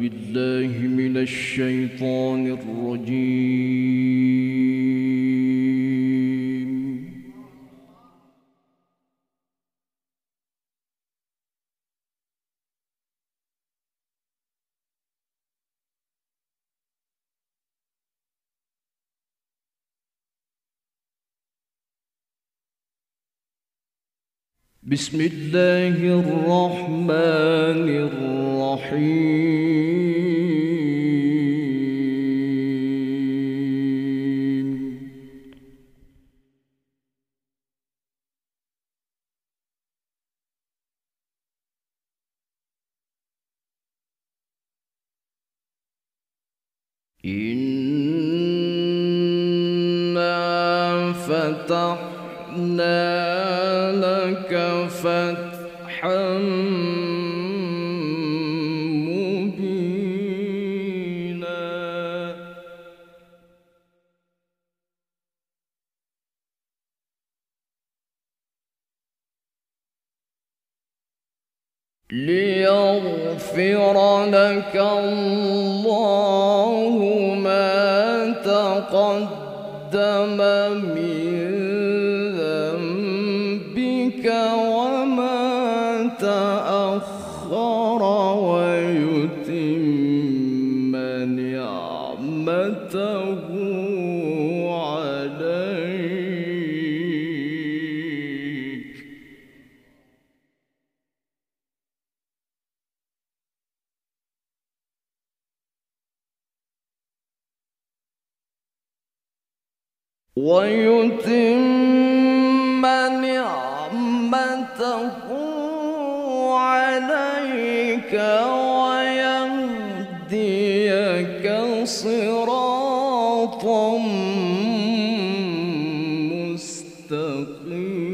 بالله من الشيطان الرجيم. بسم الله الرحمن الرحيم. إنا فتحنا لك فتحا مبينا. ليغفر لك الله ما تقدم من ذنبك وما تأخر ويتم نعمته عليك. ويتم نعمته عليك ويهديك صراطا مستقيما.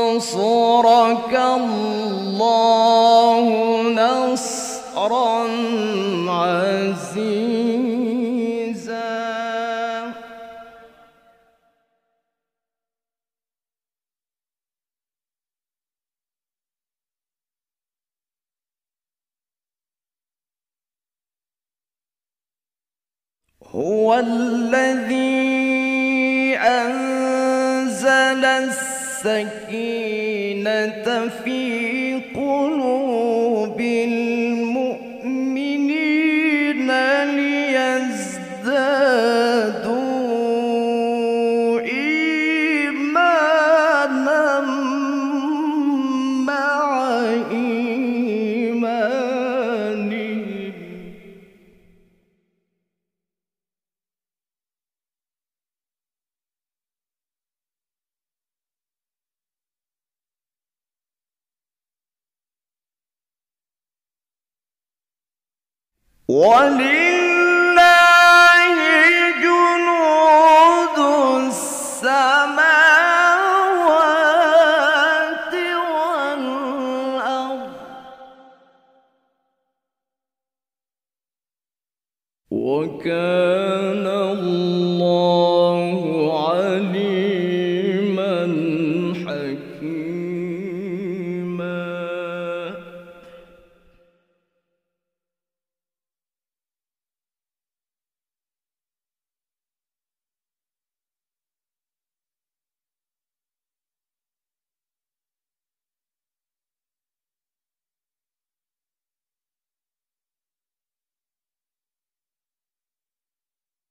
وينصرك الله نصرا عزيزا. هو الذي أنزل السكينة في قلوب المؤمنين ليزدادوا إيمانا مع إيمانهم. ولله جنود السماوات والأرض وكان الله عليما حكيما.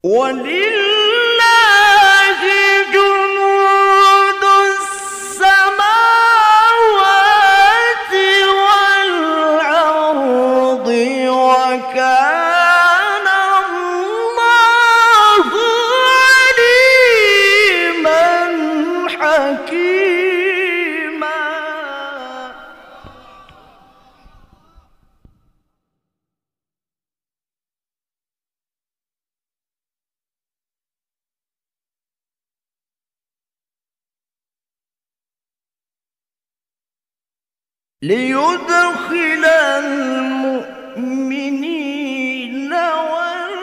ولله جنود السماوات والأرض وكان الله عليما حكيما. ليدخل المؤمنين والمؤمنات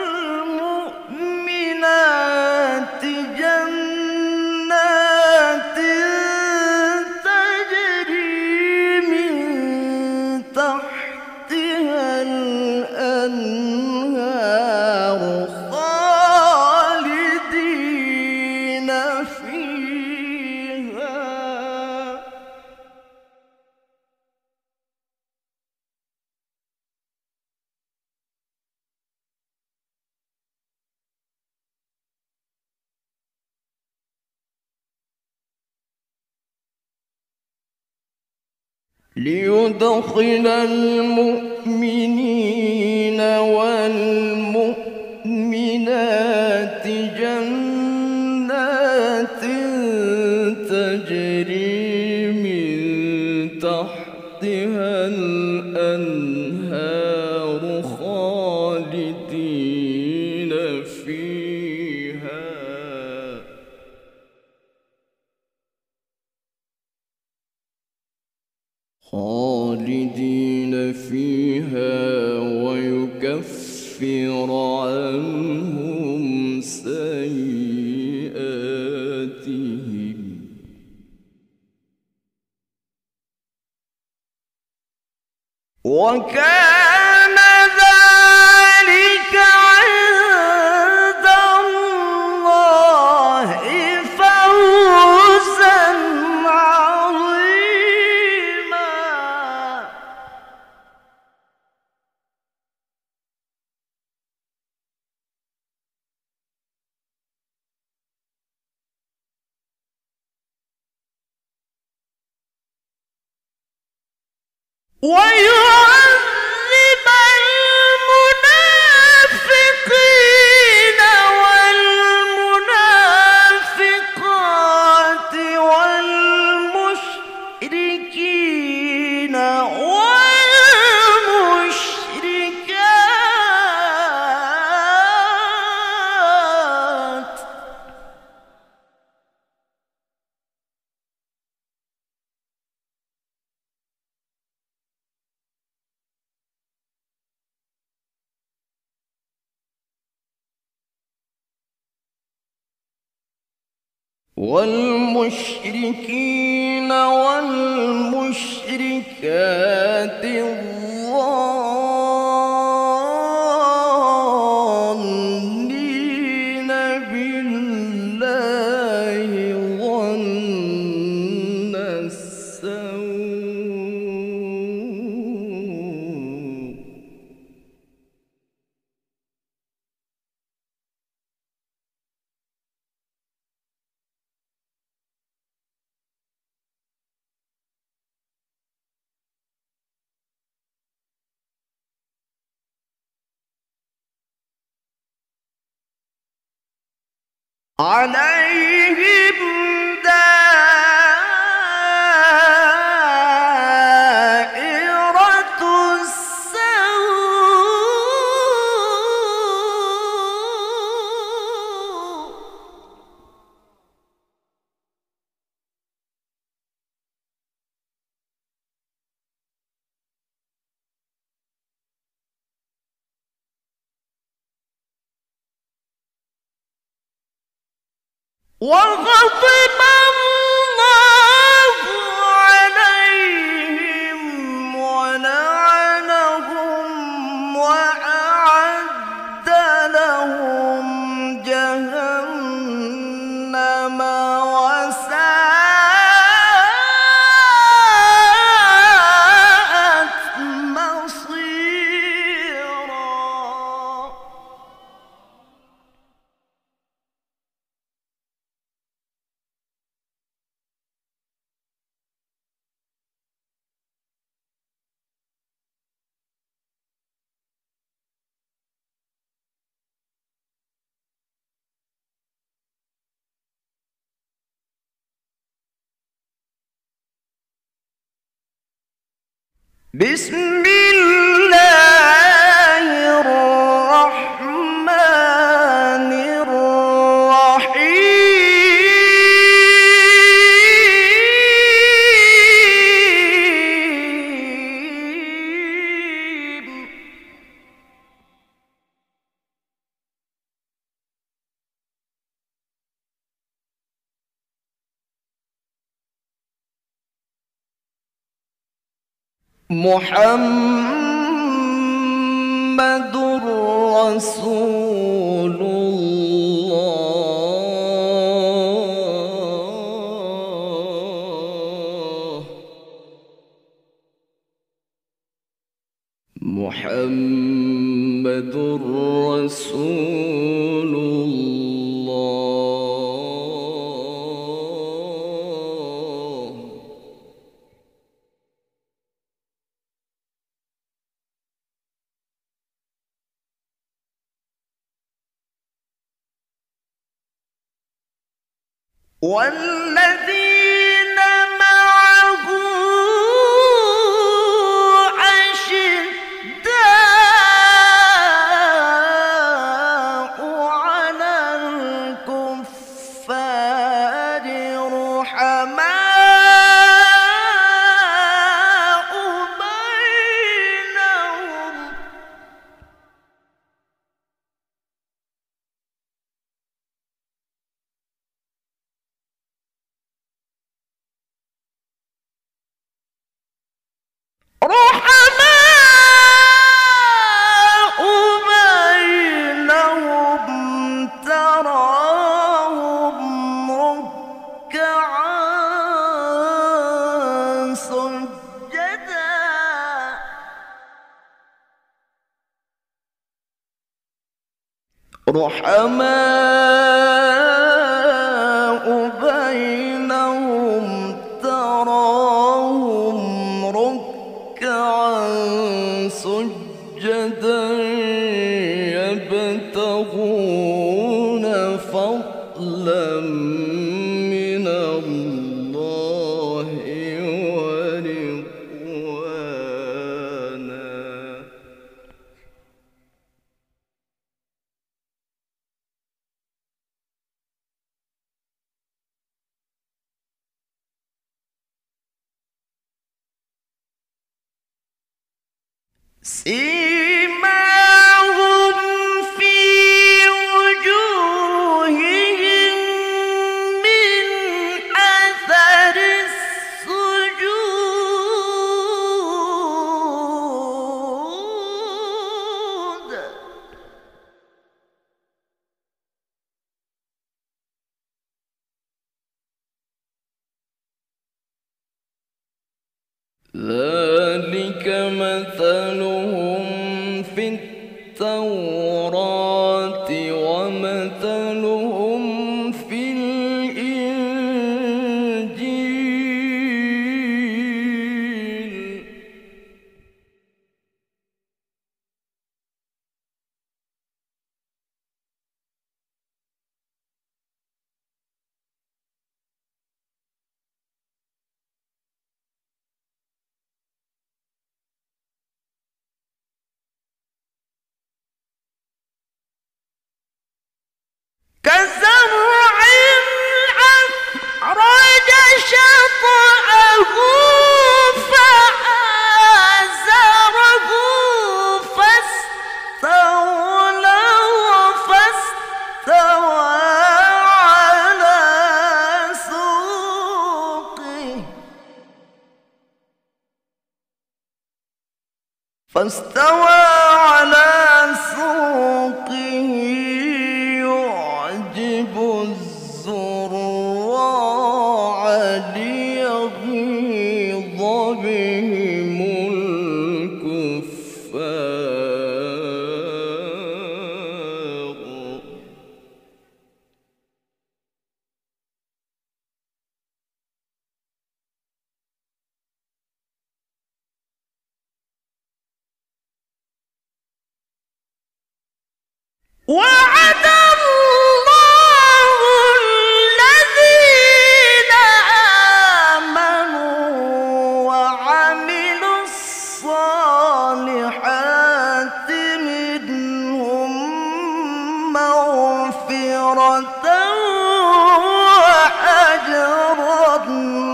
ليدخل المؤمنين والمؤمنات جنات تجري من تحتها الأنهار خالدين فيها ويكفر عنهم سيئاتهم وكان ذلك عند الله فوزا عظيما. ويعذب المنافقين والمنافقات والمشركين والمشركات والمشركات الظانين بالله ظن السوء عليهم دائرة السوء وغضب الله عليهم ولعنهم وأعد لهم جهنم وساءت مصيرا. بسم الله الرحمن الرحيم. محمد رسول الله محمد رسول الله والذين معه أشداء على الكفار رحماء بينهم تراهم ركعا سجدا رحماء بينهم تراهم ركعا سجدا يبتغون فضلا من الله ورضوانا سيماهم في وجوههم من أثر السجود ذلك مثلهم في التوراة ومثلهم في الإنجيل كزرع أخرج شطأه فآزره فاستوى على سوقه يعجب الزراع ليغيظ بهم الكفار وعد الله الذين آمنوا وعملوا الصالحات منهم مغفرة وأجرا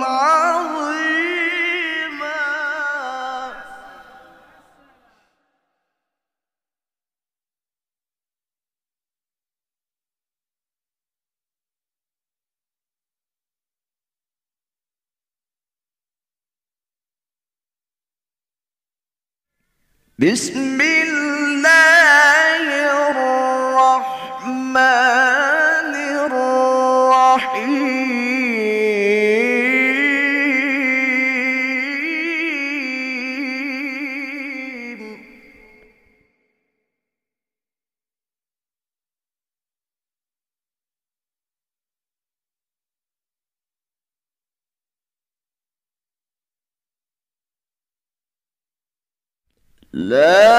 عظيما. بسم الله الرحمن الرحيم. لا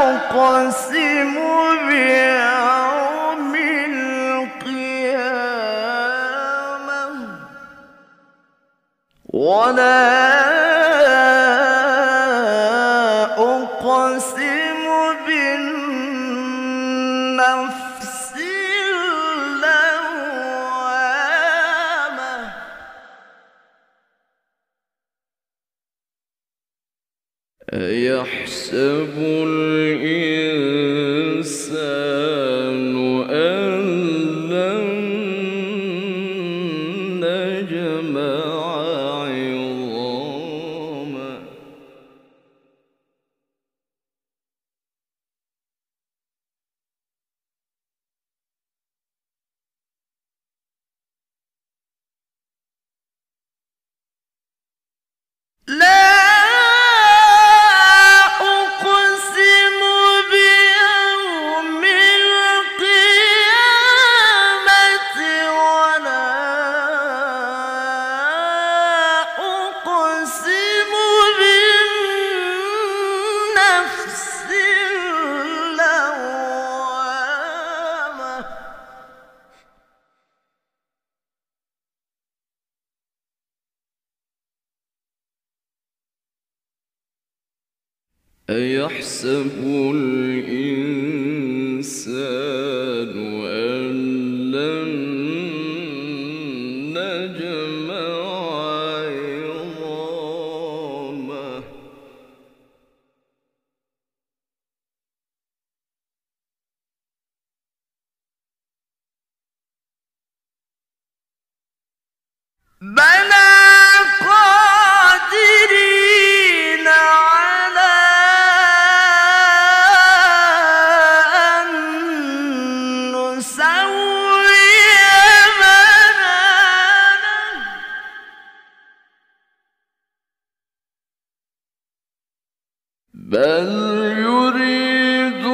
أقسم ولا أقسم بالنفس اللوامة أيحسب الإنسان أن لن نجمع عظامه لا أقسم بيوم القيامة ولا أقسم بالنفس اللوامة أيحسب الإنسان أن لن نجمع عظامه بلى قادرين على أن نسوي بنانه بل يريد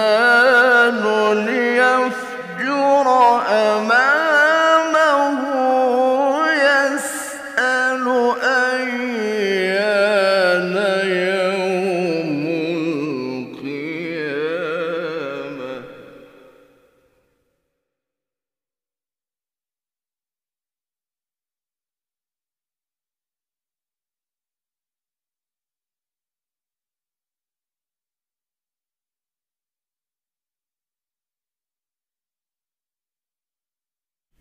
الإنسان ليفجر أمامه يسأل أيان يوم القيامة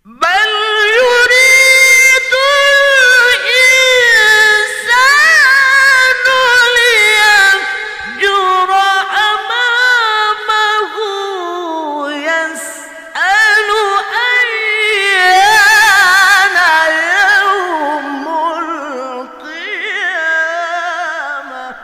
بل يريد الإنسان ليفجر أمامه يسأل أيان يوم القيامة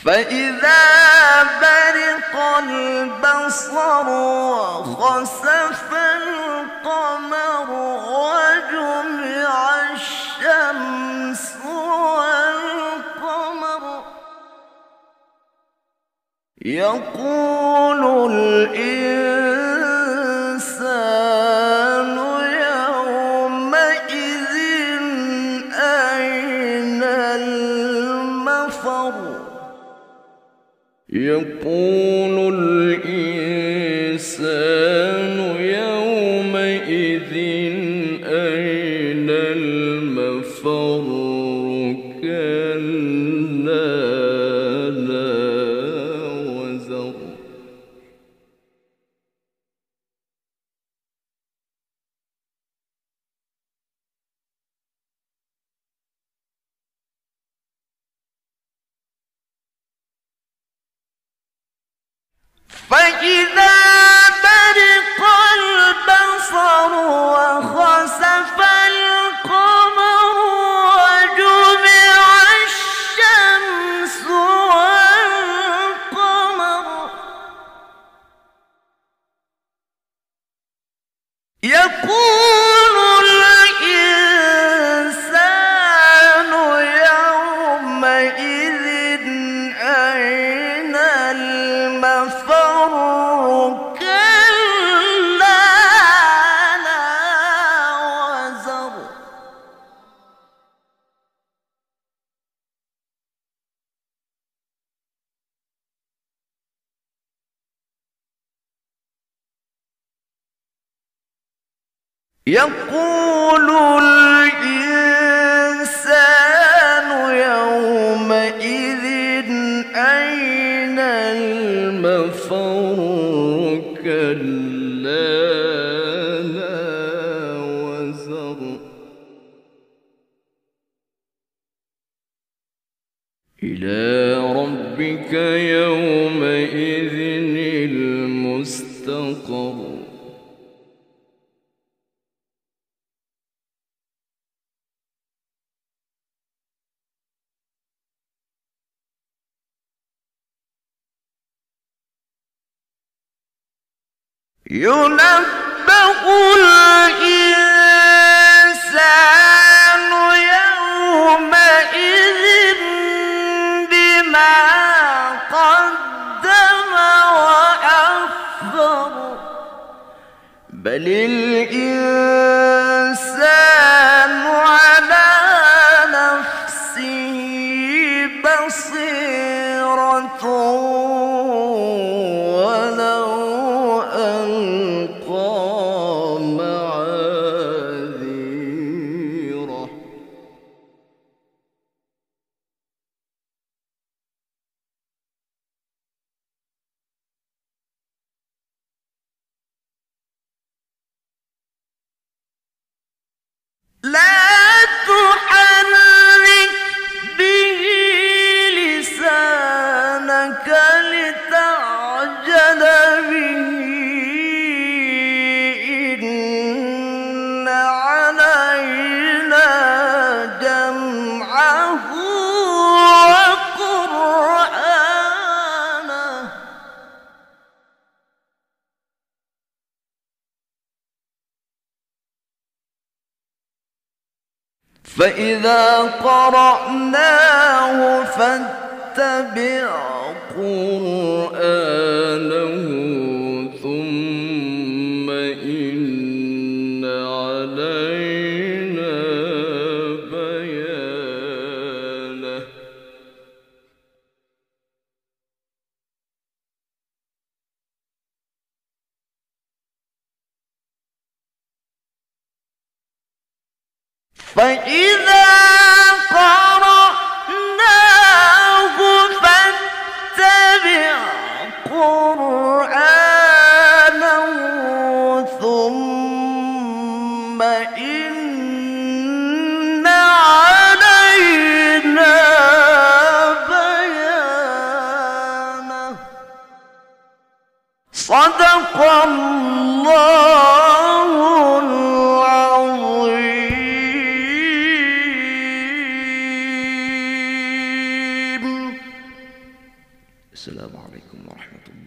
فإذا برق البصر وخسف القمر وجمع الشمس والقمر يقول الإنسان يومئذ أين المفر يقول الإنسان يومئذ أين المفر كلا لا وزر فإذا برق البصر وخسف القمر وجمع الشمس والقمر يقول الإنسان يومئذ أين المفر يقول الإنسان يومئذ أين المفر كلا لا وزر إلى ربك يومئذ المستقر ينبأ الإنسان يومئذ بما قدم وأخر بل الإنسان على نفسه بصيرة لا تحرك به لسانك لتعجل به إن علينا جمعه وقرآنه فإذا قرأناه فاتبع قرآنه ثم إن علينا بيانه فإذا قرأناه فاتبع قرآنه ثم إن علينا بيانه صدق الله العظيم. السلام عليكم ورحمة الله.